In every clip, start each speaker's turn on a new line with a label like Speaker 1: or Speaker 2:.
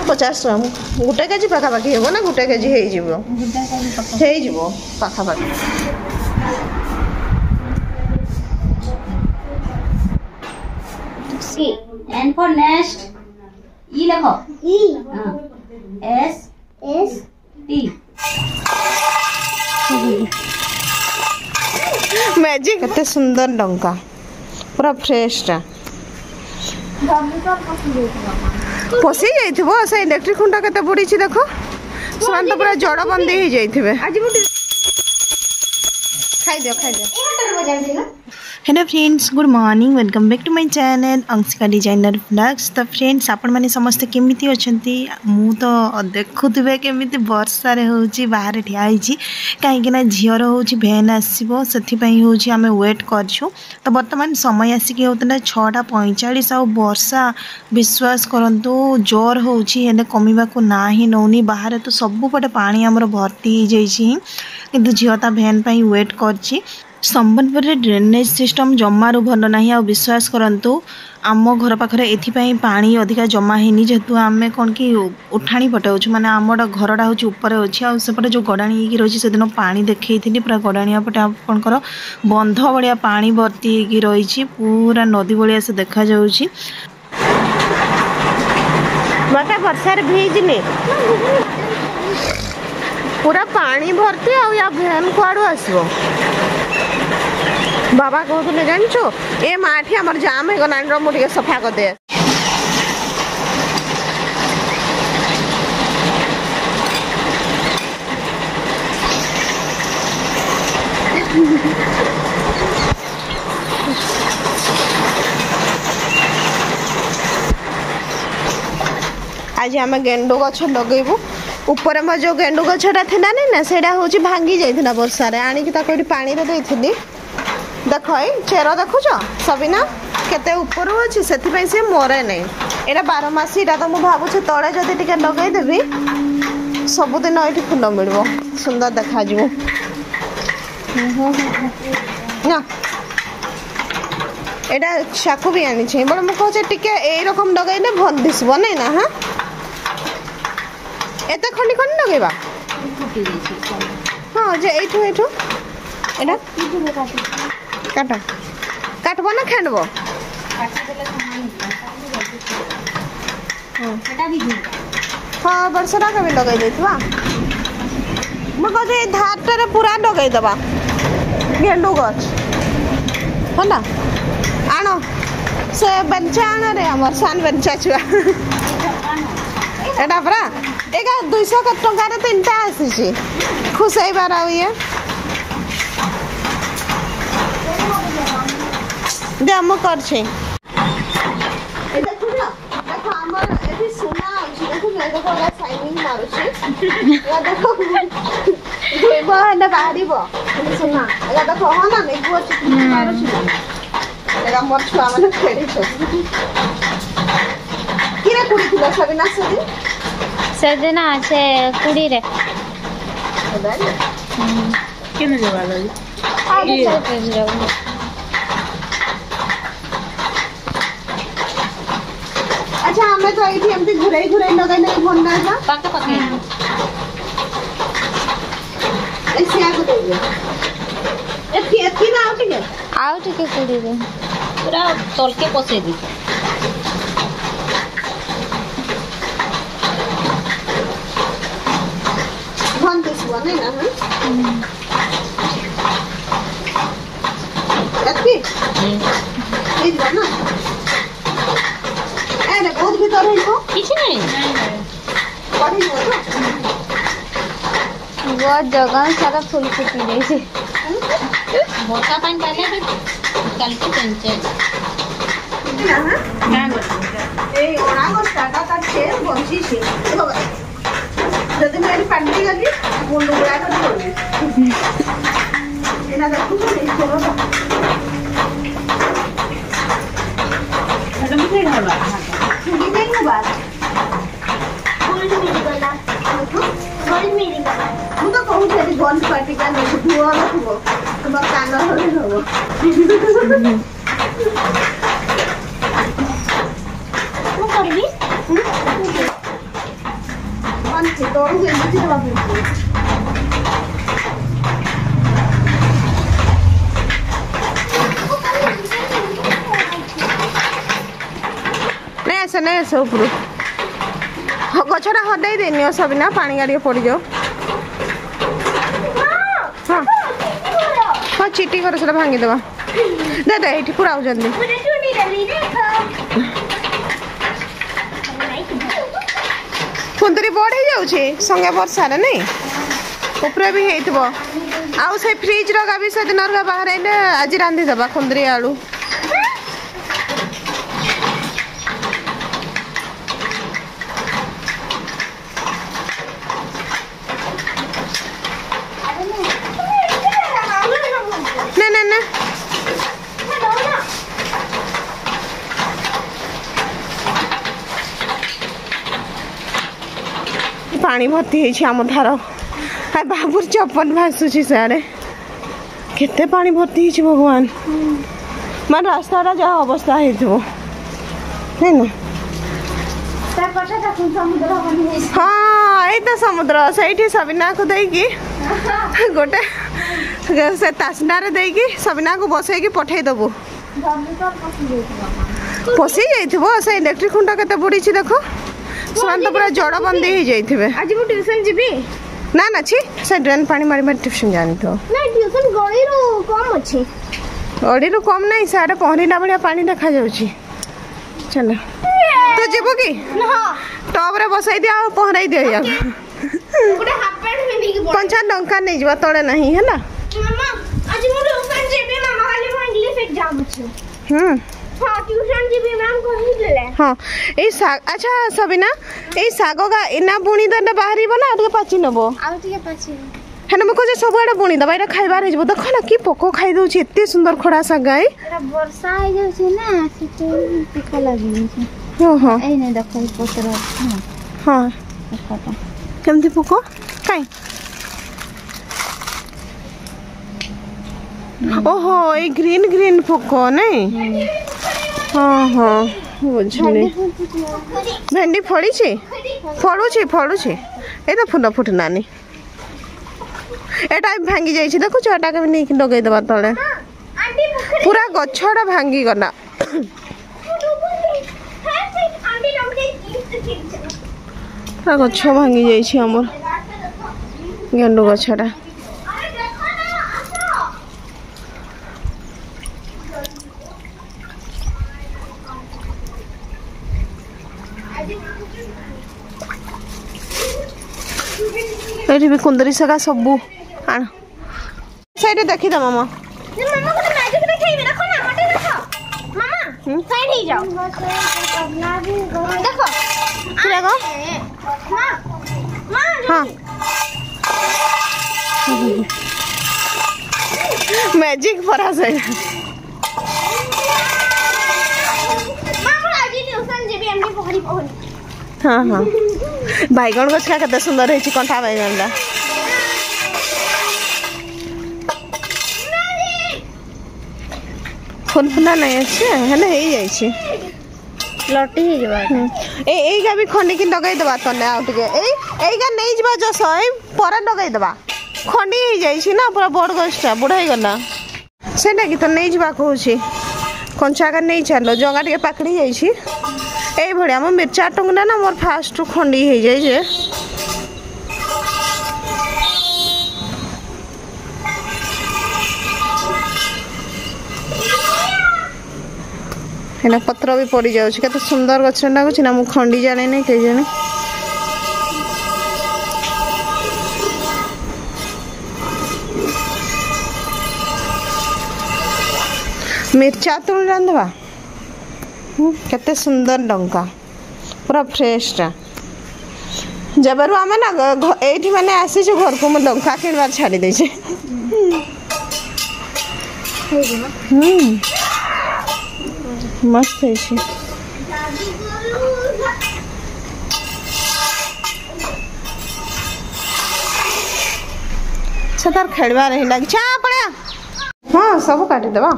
Speaker 1: पचास ग्राम गोटे केजी पाखापाखि हे ना गोटे केजी हो पाखापाखि
Speaker 2: N for nest. E लिखो. E. S. S. T.
Speaker 1: Magic केते सुंदर लंका पूरा फ्रेश टा पसी जाइथिबो से इलेक्ट्रिक खुंटा केते बुड़ी छी देखो समान तो पूरा जड़ बंदी हो जाइथिबे आज मुठी खाइ दियो ए हटर बजाइ दिला।
Speaker 3: Hello friends good morning welcome back to my channel Anshika designer blogs. तो फ्रेंड्स आपण माने समस्त केमिति अछंती मु तो देखुथिबे केमिति वर्षा रे होची बाहर ठिया होची काहे ना झियर होची भेन आसीबो सेथि पई होची हमें वेट करछु। तो वर्तमान समय आसी के होतना 6:45 आ वर्षा विश्वास करंतु जोर होची हेले कमिबा को नाही नौनी बाहर तो सब पटे पानी हमर भर्ती हो जाईची किंतु झियता भेन पई वेट करची। संबलपुर ड्रेनेज सिस्टम जमारू भल ना आ विश्वास करंतु आम घर पाखे एथपाई पानी अधिका जमा होनी जेहेतु आम कौन कि उठाणी पटे माने आम घरटा हूँ ऊपर अच्छी आसपटे जो गड़ाणी रही से दिन पानी देखी पूरा गड़ाणिया पटे आपंकर बंध भाया पानी भर्ती रही पूरा नदी भाया से देखा जाउछि।
Speaker 1: मते वर्षा रे भीजनी पूरा पानी भर्ती आ भेन कुआड़ू आसबो बाबा कहते जानचु ए माठी हमर जाम है गना मुझे सफा कर दे। आज आम गेंडू गछ लगेबू ऊपर में जो गेंडू गछटा थिला नहीं ना सेटा होची भांगी जाइथिला वर्षा रे आनी कि ताको पानी रे देइथिली देख चेर देखुच सबिना केते ऊपर अच्छी से मरे नहीं एटा 12 मासी एटा तो मुझे भावुँ तले जदि टिके लगेदेवी सबुदिन ये फुल मिल सुंदर देखा ना एटा चाकू भी आनी बड़े मुझे टिके यही रकम लगेले भल दिसब नहीं ना। हाँ एत खंडी खंडी लगेबा हाँ जे एठू एठू एटा काटा काटबो ना खानबो हाँ वर्षा का भी लगे देथवा मुझे धारटा पूरा लगे दबा गेंडू गछ है ना आनो से बेंचा आना रे हमर सान बेंचा छुआ एटा परा एका 200 का टंका रे तीनटा आसी खुश बार आ ये दे हम करछे ए देखु ना देखो हमर एथि सोना अछि देखु ना देखो ला शाइनिंग मारुछि या देखो देबो ना बाहरिबो सोना या देखो हो ना नेबो अछि मारुछि एगा मोर छुआ माने खेड़ी छ किरे कुड़ी थिला सबिना से दिन से कुड़ी रे केने जवा लई आगे चल जाऊ। अच्छा हमें तो ये एमती घुराई घुराई लगे नहीं भोंडा जा पाके पाके ऐसे आगो दे एथि ना आउट के कुड़ी रे पूरा तल के पसे दी भन दिसबो नहीं ना एथि ए ना अरे बहुत भीतर है को किसी नहीं पड़ी हो तो बहुत जगह सारा फूल फूटी गई से मोटा पानी डाले भी कल के चंचे ना ए ओना को स्टार्ट का छे बंसी छे देखो जदी मेरी पानी गली मुंड गुड़ा कर छोड़ी एना देखो नहीं छोड़ो तो भी नहीं होगा छुड़ी नहीं होगा फूल मेरी गला फूल मेरी गला मु तो कहू छे बंद पार्टी का नहीं धुआ रखबो तुम कान होले होबो नहीं आस ऊपर गछटा हटाई देनी सब ना पानी गाड़ी पड़ जाओ। हाँ हाँ चिटी कर से भांगी देवा दे दे ये पूरा जल्दी कुंदरी बढ़ जाऊे संगे वर्षा नहीं ऊपर भी आउ से फ्रिज रखा भी से दिन बाहर आज रांधि दबा कुंदरी आलू पानी भर्ती है आम धार बाबुर चप्पल भासुची सियाड़े केते पानी भर्ती है भगवान मान रास्ता जहाँ अवस्था है हाँ ये समुद्र से सबिना को देकी गोटे से तासनारे देकी सबिना को बसैकी पठे देबू पशि जाइथिबो से इलेक्ट्रिक खुंटा केते बुड़ी देखो तो पूरा जड़ बंदी हो जाइथिबे
Speaker 3: आज मु ट्यूशन जीबी
Speaker 1: ना ना छी से ड्रेन पानी मारी मारी ट्यूशन जानी तो
Speaker 3: ना ट्यूशन गड़ी रो कम अछि
Speaker 1: गड़ी रो कम नहीं साडे पहरीला बलिया पानी देखा जाउची चल तो जीबो की
Speaker 3: हां
Speaker 1: टब रे बसाई दिया आ पहराई दिया या
Speaker 3: गोटे हाफ पैंट में नहीं की
Speaker 1: पंचा टंका नहीं जीवा तळे नहीं है ना
Speaker 3: मामा आज मु ट्यूशन जीबी मामा खाली मो इंग्लिश एग्जाम अछि हाँ ट्यूशन जीबी मैम कहि देले
Speaker 1: हाँ ए अच्छा सबिना ए सागो का इना बुणी दने बाहरी बना आटे पाची नबो
Speaker 3: आउ टिके पाची
Speaker 1: हेना मको जे सब आडे बुणी दबा एटा खाइबार हेजबो देखो ना की पोको खाइ दउची एते सुंदर खड़ा साग गाय
Speaker 3: एटा वर्षा आइ जाउ छै ना सेते पिका लागि छै
Speaker 1: हो हो
Speaker 3: ए नै देखै पतर
Speaker 1: हां
Speaker 3: देखो
Speaker 1: केमति पोको काई ओहो ए ग्रीन ग्रीन पोको नहीं हाँ हाँ बुझली भेंडी फड़ी फड़ुची ए तो फुल फुट नानी एटा भांगी जाइछि देखो छटा के नहीं लगे दबा तळे पूरा गछड़ा भांगी गला पूरा गछ भांगी जाइछि हमर गेंडू गछड़ा ये भी कुंदरी सगा सबू आण साइड देखी द मामा
Speaker 3: मामा को मैजिक देखेबे देखो ना मटे देखो मामा साइड ही जाओ देखो
Speaker 1: क्या गो
Speaker 3: मां
Speaker 1: हां मैजिक परा से
Speaker 3: मामा आज ट्यूशन जेबी एमडी पहरी
Speaker 1: हाँ हाँ बैगन गछा केते सुंदर है कंठा बैगन ला फुल फुला नहीं अच्छे है ना यही जाइए
Speaker 3: लटी ही जबा
Speaker 1: ए का भी खंडी की लगाई दबा तने आउ टिके ए का नहीं जबा जो सई पर लगाई दबा खंडी ही जाइए ना पूरा बड़ गछटा बुढ़ाई गला सेटा की तो नहीं जबा कहूची कंचा का नहीं चलो जगह टिके पाकड़ी जाइए ए भड़िया मो मिर्चा टंगना ना मोर फास्ट खंडी हो जाए जे हेना पत्र भी पड़ जाउछ केते सुंदर गछ लागुछ ना मु खंडी जाने नहीं कहि जाने मिर्चा तो रांधवा केते सुंदर लंका पूरा फ्रेश टा जबरु आमे ना एठी माने आसी छ घर को म लंका किनबार छाडी दै छै मस्त है छी सतार खेलबा रही लाग छा पड़े हां सब काटी देबा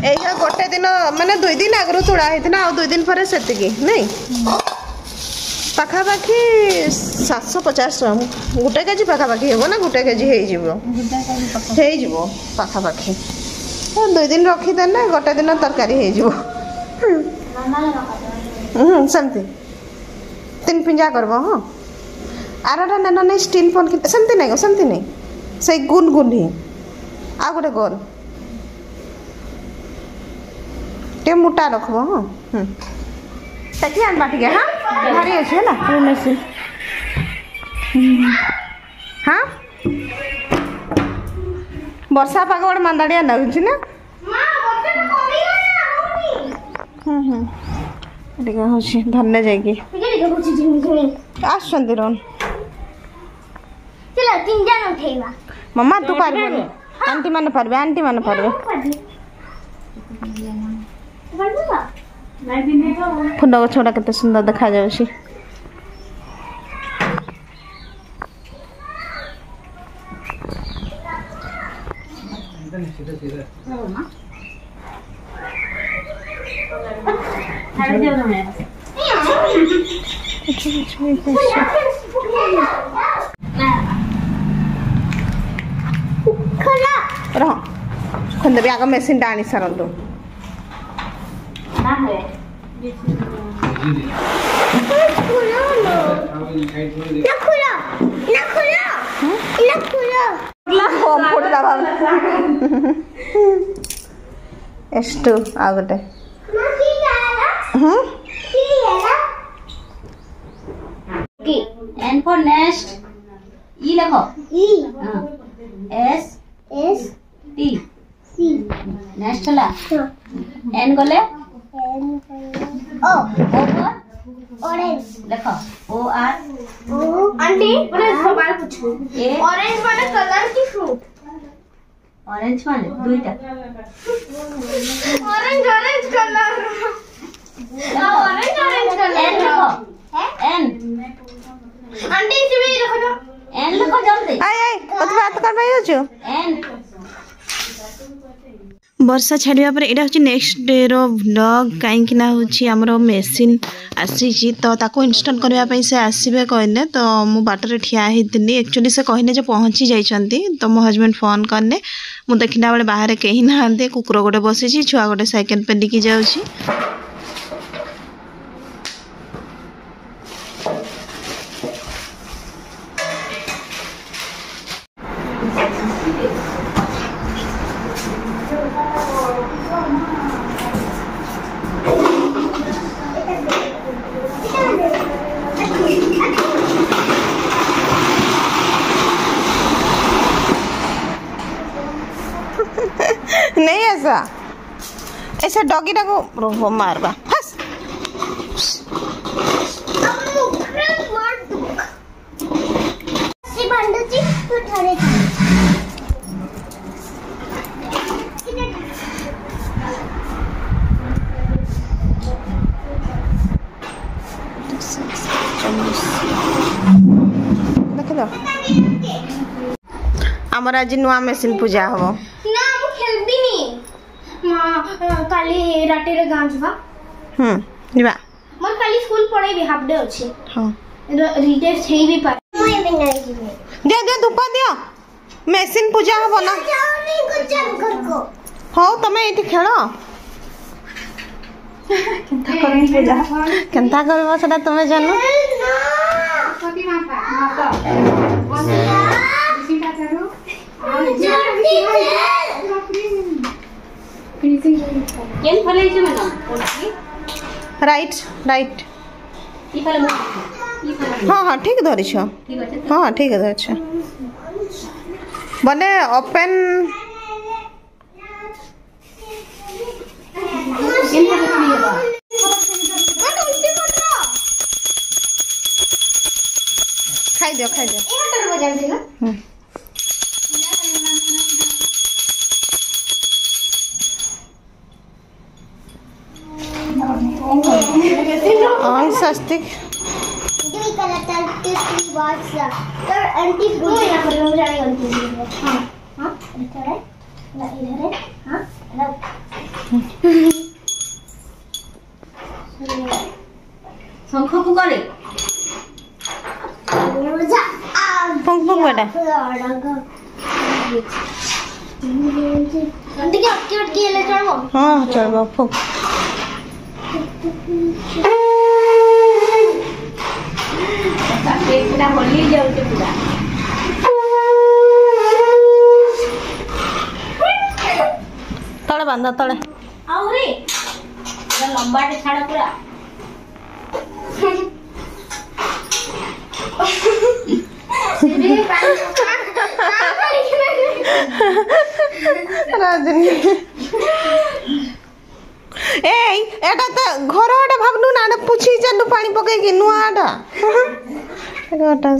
Speaker 1: एइगा गोटे दिन माने 2 दिन आगु तुड़ा होता आ 2 दिन पर से नहीं पाखापाखि 750 ग्राम गोटे केजी पाखापाखि हे ना गोटे केजी हो पाखापाखि 2 दिन रखीदेने गोटे दिन तरकारी हो सेमती 3 पिंजा करब हाँ आरटा नेन नहीं स्टील पन सेमती नहीं से गुन गुन ही आ गोटे गोल टे मोटा रखब हाँ तकी आनबा टिके हाँ भारी अच्छे है ना मेसिन हाँ वर्षा पाग गोटे मंदाड़िया लगुच ना धन्य जाइए आसुंदी रोन मम्मा तू पार आंटी माने पारबे फुल गछटा केते सुंदर देखा जाउछि खुंद भी आग मेसीन आनी सारंतु ಎಷ್ಟು ಆಗುತ್ತೆ
Speaker 2: N for nest. E लिखो. S T. Nest ला. N गले. O for orange. लिखो. O R.
Speaker 4: आंटी मैंने सवाल पूछूं ऑरेंज माने कलर की फ्रूट
Speaker 2: ऑरेंज माने दुईटा
Speaker 4: orange colour orange colour
Speaker 2: N लिखो. N
Speaker 4: आंटी इसमें लिखो तो
Speaker 2: N लिखो जल्दी.
Speaker 1: आय कत बात कर रही हो
Speaker 2: N
Speaker 3: वर्षा छाड़ा पर यहाँ हूँ नेक्स्ट डे व्लॉग कहीं आमर मेसीन आसी तो ताको इंस्टॉल करने से आसबे कहने तो मु बाटर ठिया होती एक्चुअली से कहने जो पहुँची जाइए तो मो हजबैंड फोन करने मु देखला बेले बाहर कहीं ना कुकुर गोटे बसी छुआ गोटे साइकेल पेलिकी जाऊँगी
Speaker 1: नहीं ऐसा डॉगी को मारबा फस देख लो आमर आज नुआ मेसीन पूजा हम
Speaker 4: काली राटे रे गां जवा
Speaker 1: निबा
Speaker 4: मोर काली स्कूल पढ़े भी हाफ डे अछि
Speaker 1: हां
Speaker 4: रीडर छै भी पर मैं भी नहीं जीवे
Speaker 1: दे धूप दियो मेसीन पूजा हबो ना
Speaker 4: जाओनी को चल घर को
Speaker 1: हो तमे एठी खेलो केनता करबो सेटा तमे जानो
Speaker 4: कति मापा इसी का करो जल्दी
Speaker 2: केन फले जे मैडम
Speaker 1: राइट
Speaker 2: ई फले ई फले
Speaker 1: हाँ ठीक धरिछ
Speaker 2: ठीक अछि
Speaker 1: हाँ ठीक धरिछ बने ओपन
Speaker 2: केन फले लेबा
Speaker 1: खाई दियो
Speaker 4: ए हटर बजा देना
Speaker 1: स्वस्तिक
Speaker 4: आंटी बोल रहा है हम जाने आंटी हां हां इधर है ना इधर है हां
Speaker 1: ଏଟା
Speaker 4: ଟିକେ ଅଟକି ଅଟକି ହେଲେ ଚଳିବ।
Speaker 1: ହଁ ଚଳିବ ଫୁକ୍
Speaker 2: ପୁରା ହଲି ଯାଉଛି ପୁରା।
Speaker 1: ତଳେ ବାନ୍ଧ ତଳେ
Speaker 2: ଆହୁରି ଲମ୍ବାଟେ ଛାଡ ପୁରା।
Speaker 1: ରଜନୀ ଏଇ ଏଟା ତ ଘର ଏଟା ଭାବନୁ ନା ଏଟା ପୁଛି ଚାଲୁ ପାଣି ପକେଇକି ନୂଆ ଏଟା ଏଟା